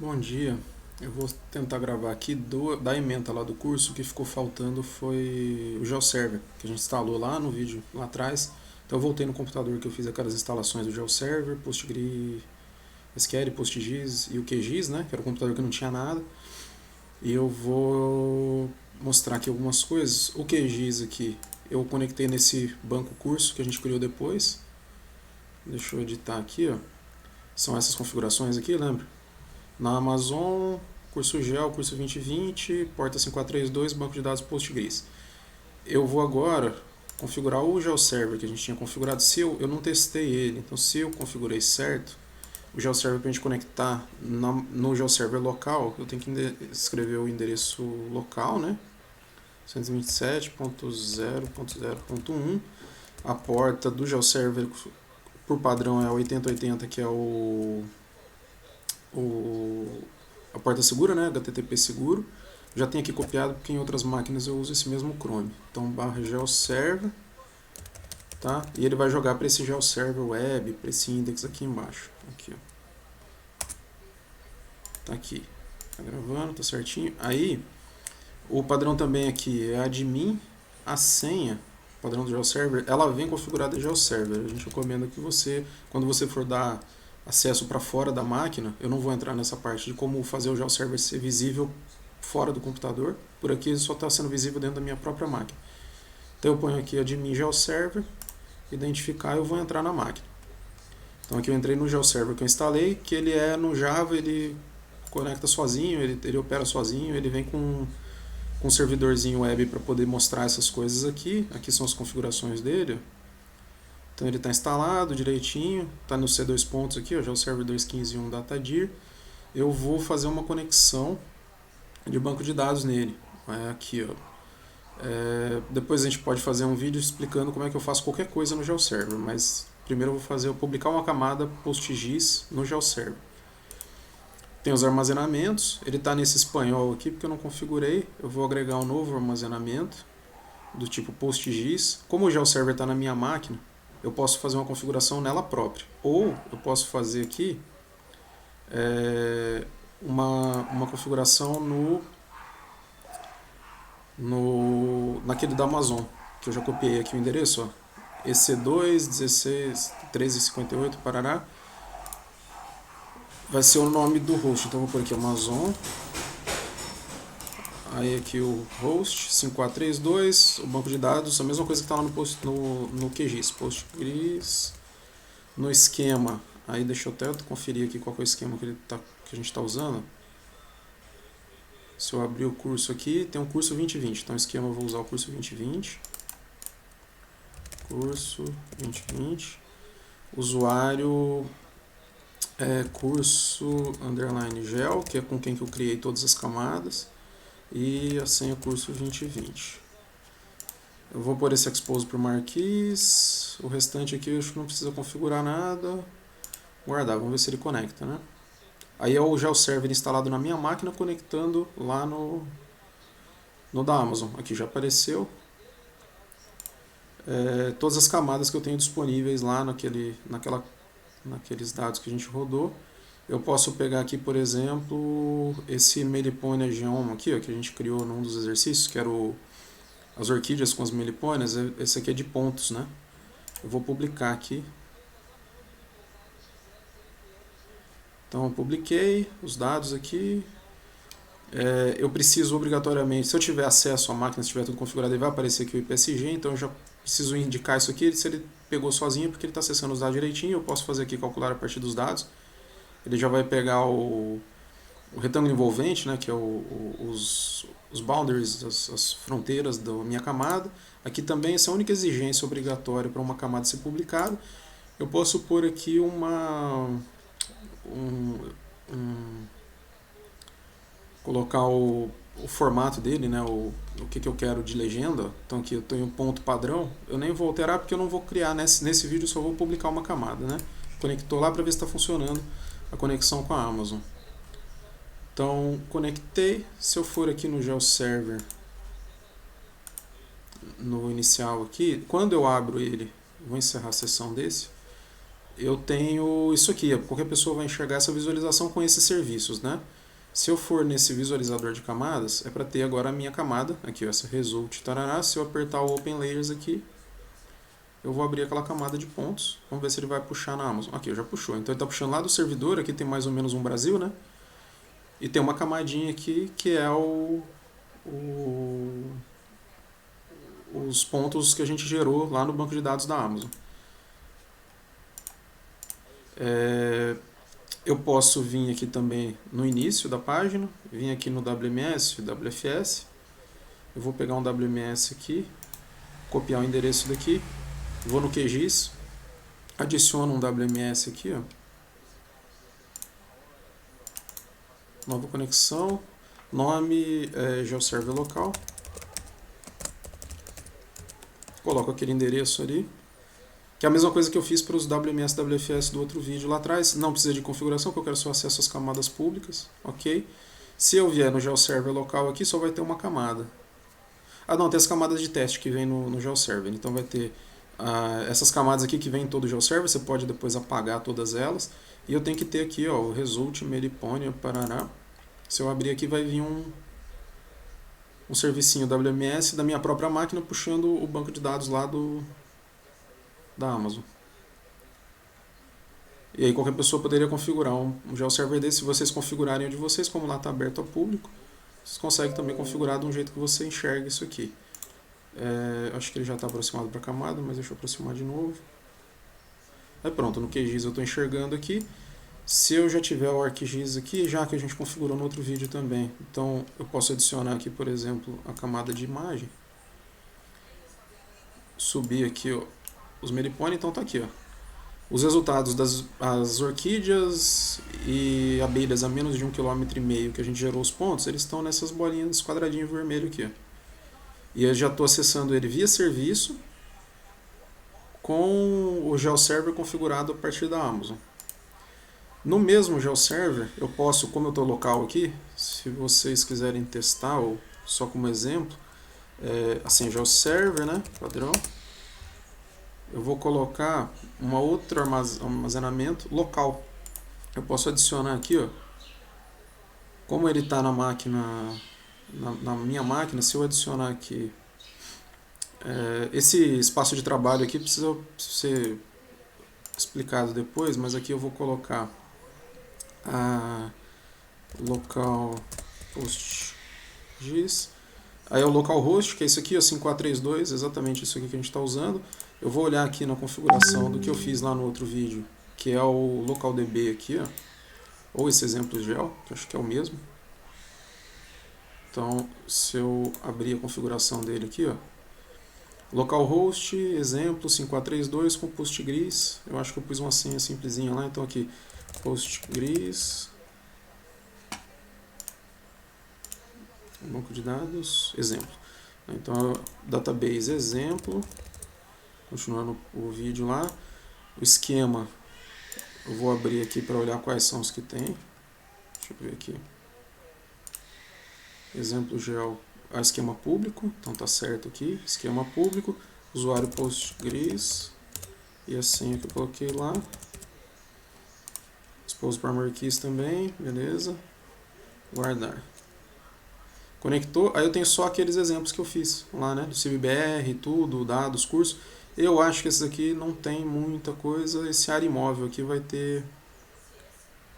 Bom dia, eu vou tentar gravar aqui da ementa lá do curso. O que ficou faltando foi o GeoServer, que a gente instalou lá no vídeo lá atrás. Então eu voltei no computador que eu fiz aquelas instalações do GeoServer, PostgreSQL, PostGIS e o QGIS, né, que era o computador que não tinha nada. E eu vou mostrar aqui algumas coisas. O QGIS aqui, eu conectei nesse banco curso que a gente criou depois. Deixa eu editar aqui, ó. São essas configurações aqui, lembra? Na Amazon, curso GEL, curso 2020, porta 5432, banco de dados Postgres. Eu vou agora configurar o GeoServer que a gente tinha configurado. Se eu não testei ele, então se eu configurei certo, o GeoServer para a gente conectar no GeoServer local, eu tenho que escrever o endereço local, né? 127.0.0.1. A porta do GeoServer por padrão é 8080, que é o a porta segura, né, HTTP seguro. Já tem aqui copiado porque em outras máquinas eu uso esse mesmo Chrome. Então barra geoserver, tá? E ele vai jogar para esse geoserver web, para esse index aqui embaixo. Aqui, ó. Tá aqui. Tá gravando, tá certinho. Aí, o padrão também aqui é admin, a senha, padrão do geoserver, ela vem configurada em geoserver. A gente recomenda que você, quando você for dar acesso para fora da máquina, eu não vou entrar nessa parte de como fazer o geoserver ser visível fora do computador. Por aqui ele só está sendo visível dentro da minha própria máquina. Então eu ponho aqui admin geoserver, identificar e eu vou entrar na máquina. Então aqui eu entrei no geoserver que eu instalei, que ele é no Java, ele conecta sozinho, ele opera sozinho, ele vem com um servidorzinho web para poder mostrar essas coisas aqui. Aqui são as configurações dele. Então ele está instalado direitinho, está no C2 pontos aqui, ó, GeoServer 2.15.1 DataDir. Eu vou fazer uma conexão de banco de dados nele. Aqui, ó. Depois a gente pode fazer um vídeo explicando como é que eu faço qualquer coisa no GeoServer, mas primeiro eu vou publicar uma camada PostGIS no GeoServer. Tem os armazenamentos, ele está nesse espanhol aqui porque eu não configurei. Eu vou agregar um novo armazenamento do tipo PostGIS. Como o GeoServer está na minha máquina, eu posso fazer uma configuração nela própria. Ou eu posso fazer aqui uma configuração naquele da Amazon, que eu já copiei aqui o endereço, ó. EC2, 16, 1358, Parará. Vai ser o nome do host, então eu vou pôr aqui Amazon. Aí aqui o host, 5432, o banco de dados, a mesma coisa que está lá no QGIS, Postgres, no esquema. Aí deixa eu até conferir aqui qual é o esquema que a gente está usando. Se eu abrir o curso aqui, tem um curso 2020, então o esquema eu vou usar o curso 2020. Curso 2020. Usuário curso underline gel, que é com quem que eu criei todas as camadas. E a senha curso 2020. Eu vou pôr esse expose para o Marquis. O restante aqui eu acho que não precisa configurar nada. Guardar, vamos ver se ele conecta, né? Aí é o GeoServer instalado na minha máquina conectando lá no da Amazon. Aqui já apareceu. Todas as camadas que eu tenho disponíveis lá naqueles dados que a gente rodou. Eu posso pegar aqui, por exemplo, esse Meliponia Geoma aqui, ó, que a gente criou num dos exercícios, que era as orquídeas com as melipônias. Esse aqui é de pontos, né? Eu vou publicar aqui. Então eu publiquei os dados aqui. Eu preciso obrigatoriamente, se eu tiver acesso à máquina, se tiver tudo configurado, ele vai aparecer aqui o IPSG, então eu já preciso indicar isso aqui. Se ele pegou sozinho, porque ele está acessando os dados direitinho, eu posso fazer aqui calcular a partir dos dados. Ele já vai pegar o retângulo envolvente, né, que é os boundaries, as fronteiras da minha camada. Aqui também essa é a única exigência obrigatória para uma camada ser publicada. Eu posso pôr aqui colocar o formato dele, né, o que eu quero de legenda. Então aqui eu tenho um ponto padrão, eu nem vou alterar porque eu não vou criar nesse vídeo, eu só vou publicar uma camada, né? Conectou lá para ver se está funcionando a conexão com a Amazon. Então conectei, se eu for aqui no GeoServer, no inicial aqui, quando eu abro ele, vou encerrar a sessão desse, eu tenho isso aqui. Qualquer pessoa vai enxergar essa visualização com esses serviços, né? Se eu for nesse visualizador de camadas, é para ter agora a minha camada, aqui ó, essa result tarará. Se eu apertar o Open Layers aqui, eu vou abrir aquela camada de pontos. Vamos ver se ele vai puxar na Amazon. Aqui, já puxou. Então ele está puxando lá do servidor, aqui tem mais ou menos um Brasil, né? E tem uma camadinha aqui que é os pontos que a gente gerou lá no banco de dados da Amazon. Eu posso vir aqui também no início da página, vir aqui no WMS, WFS. Eu vou pegar um WMS aqui, copiar o endereço daqui, vou no QGIS, adiciono um WMS aqui, ó. Nova conexão, nome GeoServer local. Coloco aquele endereço ali, que é a mesma coisa que eu fiz para os WMS WFS do outro vídeo lá atrás. Não precisa de configuração, porque eu quero só acesso às camadas públicas, ok? Se eu vier no GeoServer local aqui, só vai ter uma camada. Ah não, tem as camadas de teste que vem no GeoServer, então vai ter essas camadas aqui que vem em todo o GeoServer, você pode depois apagar todas elas. E eu tenho que ter aqui ó, o Result Melipônia Paraná. Se eu abrir aqui vai vir um servicinho WMS da minha própria máquina puxando o banco de dados lá da Amazon. E aí qualquer pessoa poderia configurar um GeoServer desse. Se vocês configurarem o de vocês, como lá está aberto ao público, vocês conseguem também configurar de um jeito que você enxerga isso aqui. Acho que ele já está aproximado para a camada, mas deixa eu aproximar de novo. Aí pronto, no QGIS eu estou enxergando aqui. Se eu já tiver o ArcGIS aqui, já que a gente configurou no outro vídeo também, então eu posso adicionar aqui, por exemplo, a camada de imagem. Subir aqui ó, os melipone, então tá aqui ó. Os resultados das orquídeas e abelhas a menos de 1,5 km que a gente gerou os pontos, eles estão nessas bolinhas, nesse quadradinho vermelho aqui ó. E eu já estou acessando ele via serviço com o GeoServer configurado a partir da Amazon. No mesmo GeoServer, eu posso, como eu estou local aqui, se vocês quiserem testar, ou só como exemplo, assim, GeoServer, né, padrão, eu vou colocar uma outra armazenamento local. Eu posso adicionar aqui, ó, como ele está na máquina, na minha máquina, se eu adicionar aqui, esse espaço de trabalho aqui precisa ser explicado depois, mas aqui eu vou colocar a local host GIS, aí é o localhost, que é isso aqui, o 5432, exatamente isso aqui que a gente está usando. Eu vou olhar aqui na configuração do que eu fiz lá no outro vídeo, que é o localdb aqui, ó, ou esse exemplo gel, que eu acho que é o mesmo. Então, se eu abrir a configuração dele aqui, ó, localhost, exemplo 5432 com postgres, eu acho que eu pus uma senha simplesinha lá, então aqui, postgres, banco de dados, exemplo. Então, database exemplo, continuando o vídeo lá, o esquema, eu vou abrir aqui para olhar quais são os que tem, deixa eu ver aqui, exemplo gel, esquema público, então tá certo aqui, esquema público, usuário postgres, e a senha que eu coloquei lá, expose primary keys também, beleza, guardar. Conectou, aí eu tenho só aqueles exemplos que eu fiz lá, né, do CIBR, tudo, dados, curso. Eu acho que esses aqui não tem muita coisa. Esse área imóvel aqui vai ter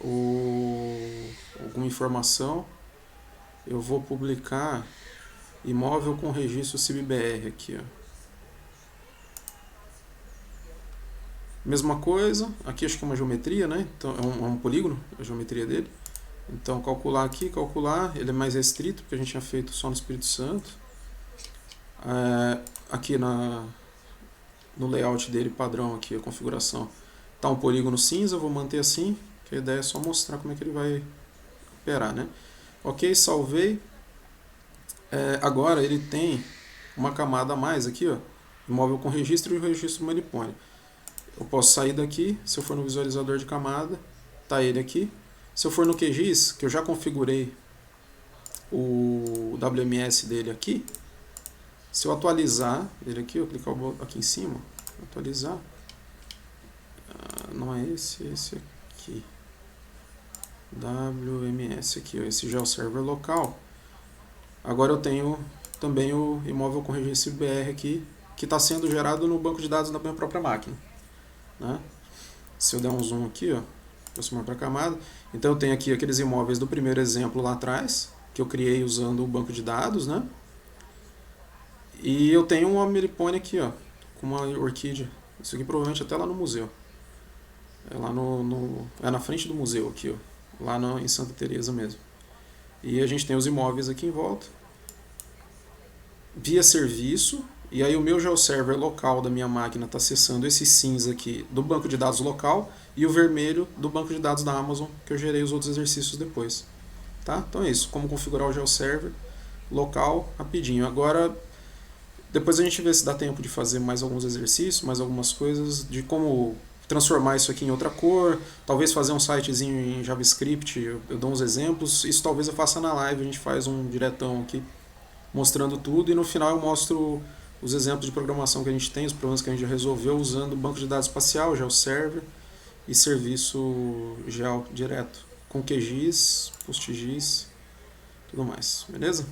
alguma informação. Eu vou publicar imóvel com registro CIBR aqui, ó. Mesma coisa, aqui acho que é uma geometria, né? Então é um polígono, a geometria dele. Então calcular aqui, calcular, ele é mais restrito, porque a gente tinha feito só no Espírito Santo. Aqui no layout dele, padrão aqui, a configuração, tá um polígono cinza, eu vou manter assim, que a ideia é só mostrar como é que ele vai operar, né? Ok, salvei. Agora ele tem uma camada a mais aqui, ó, imóvel com registro e o registro melipone. Eu posso sair daqui, se eu for no visualizador de camada, tá ele aqui. Se eu for no QGIS, que eu já configurei o WMS dele aqui, se eu atualizar ele aqui, eu clicar aqui em cima, atualizar, não é esse aqui. WMS aqui, ó, esse GeoServer local. Agora eu tenho também o imóvel com registro BR aqui, que está sendo gerado no banco de dados da minha própria máquina, né? Se eu der um zoom aqui, ó, aproximar para a camada, então eu tenho aqui aqueles imóveis do primeiro exemplo lá atrás, que eu criei usando o banco de dados, né? E eu tenho uma melipone aqui, ó, com uma orquídea. Isso aqui provavelmente até lá no museu. É lá é na frente do museu aqui, ó, lá em Santa Teresa mesmo. E a gente tem os imóveis aqui em volta, via serviço, e aí o meu GeoServer local da minha máquina está acessando esse cinza aqui do banco de dados local e o vermelho do banco de dados da Amazon, que eu gerei os outros exercícios depois. Tá? Então é isso, como configurar o GeoServer local rapidinho. Agora, depois a gente vê se dá tempo de fazer mais alguns exercícios, mais algumas coisas, de como transformar isso aqui em outra cor, talvez fazer um sitezinho em JavaScript, eu dou uns exemplos, isso talvez eu faça na live, a gente faz um diretão aqui mostrando tudo e no final eu mostro os exemplos de programação que a gente tem, os problemas que a gente já resolveu usando banco de dados espacial, GeoServer e serviço Geo direto, com QGIS, PostGIS, tudo mais, beleza?